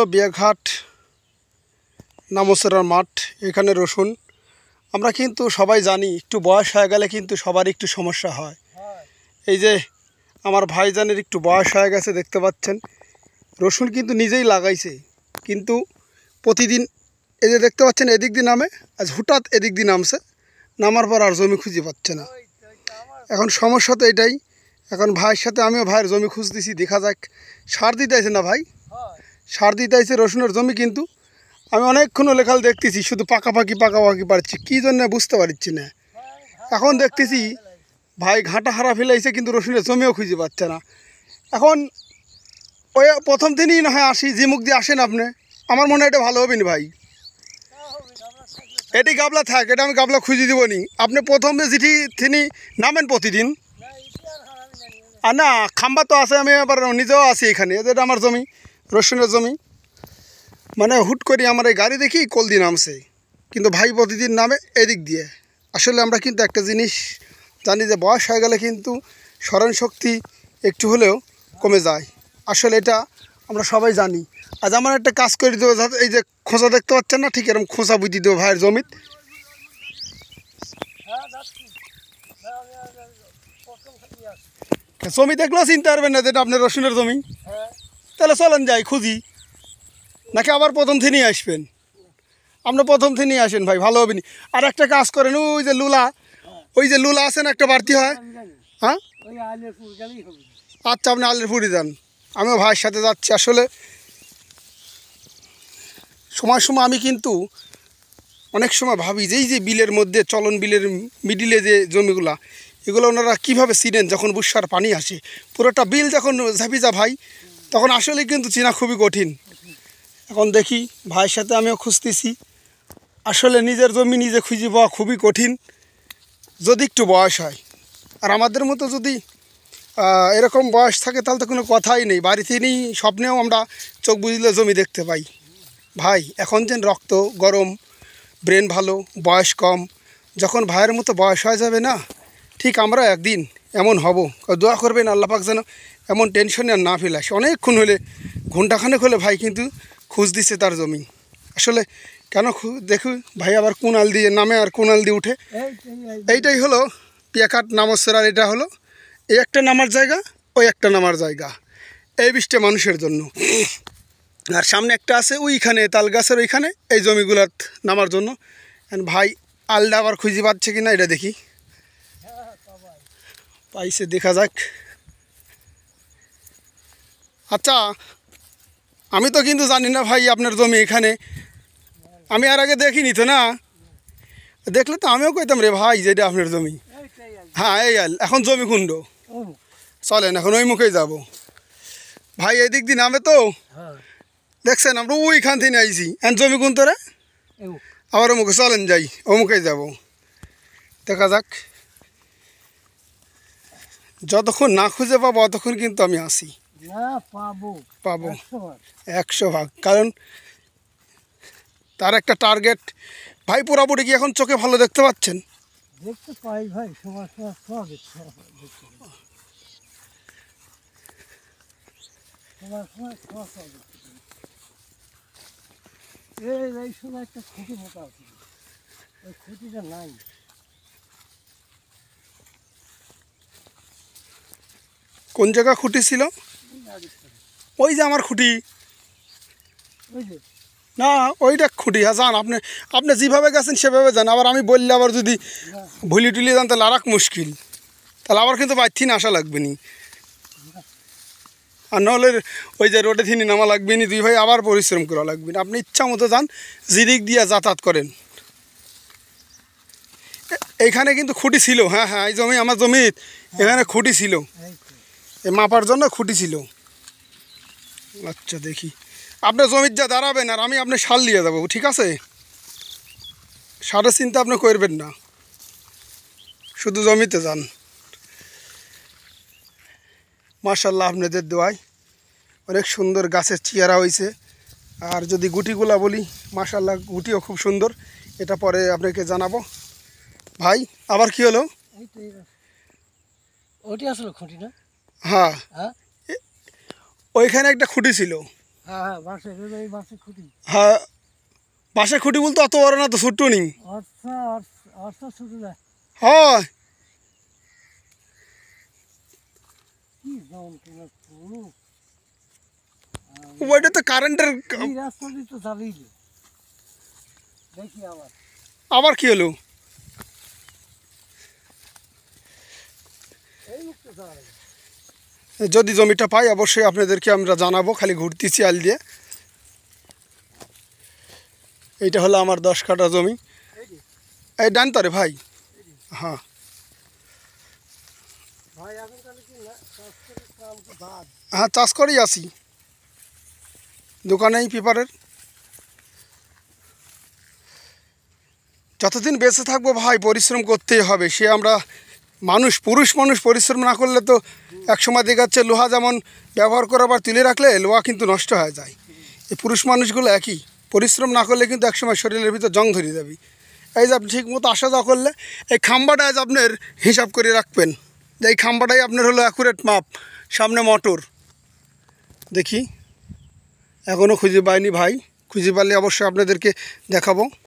বিয়াঘাট নামসরার মাঠ, এখানে রসুন। আমরা কিন্তু সবাই জানি একটু বয়স হয়ে গেলে কিন্তু সবারই একটু সমস্যা হয়। এই যে আমার ভাইজানের একটু বয়স হয়ে গেছে, দেখতে পাচ্ছেন রসুন কিন্তু নিজেই লাগাইছে, কিন্তু প্রতিদিন এই যে দেখতে পাচ্ছেন এদিক দিয়ে নামে, আজ হঠাৎ এদিক দিয়ে নামছে, নামার পর আর জমি খুঁজে পাচ্ছে না। এখন সমস্যা তো এটাই। এখন ভাইয়ের সাথে আমিও ভাইয়ের জমি খুঁজতেছি, দেখা যাক। সার দিতে আছে না ভাই, সার দিতে আছে রসুনের জমি, কিন্তু আমি অনেকক্ষণ লেখাল দেখতেছি শুধু পাকাপাকি পারছি, কী জন্য বুঝতে পারছি না। এখন দেখতেছি ভাই ঘাটা হারা ফেলাইছে, কিন্তু রসুনের জমিও খুঁজে পাচ্ছে না। এখন ওই প্রথম দিনই না হয় আসি, যে মুখ দিয়ে আসেন আপনি, আমার মনে হয় এটা ভালো হবে না ভাই। এটি গাবলা থাক, এটা আমি গাবলা খুঁজে দিব নি। আপনি প্রথম যেটি তিনি নামেন প্রতিদিন, আর না খাম্বা তো আছে, আমি আবার নিজেও আছি এখানে, এটা আমার জমি, রসুনের জমি। মানে হুট করে আমার এই গাড়ি দেখি কল দিয়ে নামছে, কিন্তু ভাই প্রতিদিন নামে এদিক দিয়ে। আসলে আমরা কিন্তু একটা জিনিস জানি যে বয়স হয়ে গেলে কিন্তু স্মরণ শক্তি একটু হলেও কমে যায়। আসলে এটা আমরা সবাই জানি। আজ আমার একটা কাজ করে দেবো, এই যে খোঁচা দেখতে পাচ্ছেন না, ঠিক এরকম খোঁচা বুঝিয়ে দেবো ভাইয়ের জমিত। জমি দেখলেও চিনতে পারবেন না যেটা আপনার রসুনের জমি। তাহলে চলেন যাই খুঁজি, নাকি আবার প্রথম থেকেই আসবেন? আপনি প্রথম থেকেই আসেন ভাই, ভালো হবে না। আর একটা কাজ করেন, ওই যে লুলা, ওই যে লুলা আছে না একটা বাড়তি হয়, হ্যাঁ আচ্ছা আপনি আলিরপুরে যান, আমিও ভাইয়ের সাথে যাচ্ছি। আসলে সময় আমি কিন্তু অনেক সময় ভাবি যে এই যে বিলের মধ্যে চলন বিলের মিডিলে যে জমিগুলা, এগুলো ওনারা কীভাবে চিনেন যখন বর্ষার পানি আসে, পুরোটা বিল যখন ঝাঁপিজা ভাই, তখন আসলে কিন্তু চেনা খুবই কঠিন। এখন দেখি ভাইয়ের সাথে আমিও খুঁজতেছি। আসলে নিজের জমি নিজে খুঁজে পাওয়া খুবই কঠিন যদি একটু বয়স হয়। আর আমাদের মতো যদি এরকম বয়স থাকে তাহলে তো কোনো কথাই নেই, বাড়িতে নেই স্বপ্নেও আমরা চোখ বুঝলে জমি দেখতে পাই। ভাই এখন যেন রক্ত গরম, ব্রেন ভালো, বয়স কম, যখন ভাইয়ের মতো বয়স হয়ে যাবে না, ঠিক আমরা একদিন এমন হব। দোয়া করবেন আল্লাহ পাক যেন এমন টেনশনে আর না ফেলে আসে। অনেকক্ষণ হলে, ঘন্টাখানেক হলে ভাই কিন্তু খুঁজ দিচ্ছে তার জমি। আসলে কেন দেখুন ভাই আবার কোনাল দিয়ে নামে আর কোনাল দিয়ে উঠে। এইটাই হলো পিয়াঘাট নামসরার, এটা হলো এই একটা নামার জায়গা, ওই একটা নামার জায়গা, এই বৃষ্টি মানুষের জন্য। আর সামনে একটা আছে ওইখানে তাল গাছের ওইখানে, এই জমিগুলার নামার জন্য। ভাই আলডা আবার খুঁজে পাচ্ছে কিনা এটা দেখি। পাইছে, দেখা যাক। আচ্ছা আমি তো কিন্তু জানি না ভাই আপনার জমি এখানে, আমি আর আগে দেখিনি তো না, দেখলে তো আমিও কইতাম রে ভাই যেটা আপনার জমি। হ্যাঁ এই এখন জমি কুণ্ড, চলেন এখন ওই মুখেই যাব। ভাই এদিক দিয়ে নামে তো দেখছেন, আমরা ওইখান থেকে আইছি, এখন জমি কোন তোরা আবার মুখে, চলেন যাই ও মুখেই যাব, দেখা যাক। যতক্ষণ না খুঁজে পাবো ততক্ষণ কিন্তু আমি আসি, পাবো 100 ভাগ, কারণ তার একটা টার্গেট। ভাই পুরাপুরি কি এখন চোখে ভালো দেখতে পাচ্ছেন? দেখতে পাই ভাই, এই সময় একটা খুঁটি পোকা আছে, ওই খুঁটিটা নাই। কোন জায়গা খুঁটি ছিল? ওই যে আমার খুঁটি, না ওইটা খুঁটি। হ্যাঁ যান, আপনি যেভাবে গেছেন সেভাবে যান। আবার আমি বললে আবার যদি ভুলি টুলি যান তাহলে আর এক মুশকিল, তাহলে আবার কিন্তু বাইর থিন আসা লাগবে নি, আর নাহলে ওই যে রোডে থিনি নামা লাগবে নি, দুই ভাই আবার পরিশ্রম করা লাগবে না। আপনি ইচ্ছা মতো যান, যেদিক দিয়ে যাতায়াত করেন। এইখানে কিন্তু খুঁটি ছিল, হ্যাঁ এই জমি আমার জমি, এখানে খুঁটি ছিল, এই মাপার জন্য খুঁটি ছিল। আচ্ছা দেখি, আপনার জমির যা দাঁড়াবেন আর আমি আপনার সার নিয়ে যাবো, ঠিক আছে? সারের চিন্তা আপনি করবেন না, শুধু জমিতে যান। মাশাআল্লাহ আপনাদের দোয়ায় অনেক সুন্দর গাছের চেয়ারা হয়েছে। আর যদি গুটিগুলা বলি, মাশাআল্লাহ গুটিও খুব সুন্দর, এটা পরে আপনাকে জানাবো। ভাই আবার কি হলো? ওইটি আসলে খুঁটি না? হ্যাঁ ওইখানে একটা খুঁটি ছিল, হ্যাঁ হ্যাঁ বাঁশের এই বাঁশের খুঁটি। হ্যাঁ, বাঁশের খুঁটি বলতে অত বড় না তো, ছোট্ট নেই। আচ্ছা আচ্ছা ছুটে যায়। হয় কি যন্ত্রণা পুরো। ওইটা তো কারেন্টের। এই রাস্তা দিয়ে তো যাবেই না। দেখি আবার আবার কি হলো? এই মুখটা যাওয়া যাবে। যদি জমিটা পাই অবশ্যই আপনাদেরকে আমরা জানাবো, খালি ঘুরতেছি আল দিয়ে। এইটা হলো আমার 10 কাঠা জমি। এই ডান তরে ভাই। হ্যাঁ ভাই এখন তাহলে কি না চাষ করে কাম কি বাদ? হ্যাঁ, চাষ করেই আসি, দোকানেই পেপারের। যতদিন বেঁচে থাকবো ভাই পরিশ্রম করতেই হবে। সে আমরা মানুষ, পুরুষ মানুষ পরিশ্রম না করলে তো একসময় দেখা যাচ্ছে লোহা যেমন ব্যবহার করে আবার তুলে রাখলে লোহা কিন্তু নষ্ট হয়ে যায়। এই পুরুষ মানুষগুলো একই, পরিশ্রম না করলে কিন্তু একসময় শরীরের ভিতর জং ধরে যাবে। এই যে আপনি ঠিক মতো আসা যাওয়া করলে এই খাম্বাটা আজ আপনার হিসাব করে রাখবেন যে এই খাম্বাটাই আপনার হলো অ্যাকুরেট মাপ। সামনে মোটর দেখি, এখনও খুঁজে পাইনি ভাই, খুঁজে পারলে অবশ্যই আপনাদেরকে দেখাবো।